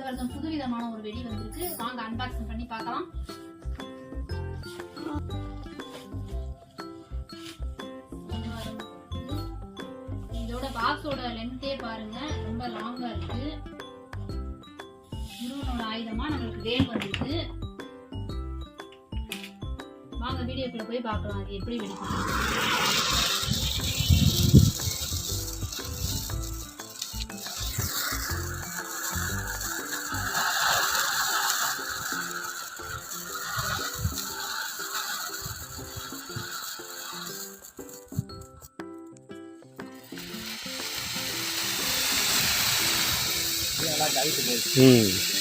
வருதும் புதுவிதமான ஒரு வெடி வந்திருக்கு. வாங்க அன்பாக்சிங் பண்ணி பார்க்கலாம். இதோட பாக்ஸோட லென்த்தே பாருங்க, ரொம்ப லாங்கா இருக்கு. முருகனோட ஆயுதமா நம்மளுக்கு வேல் வந்திருக்கு. வாங்க வீடியோக்குள்ள போய் பார்க்கலாம் அது எப்படி வெடிக்கும். நல்லா கழித்து போயிடுச்சு.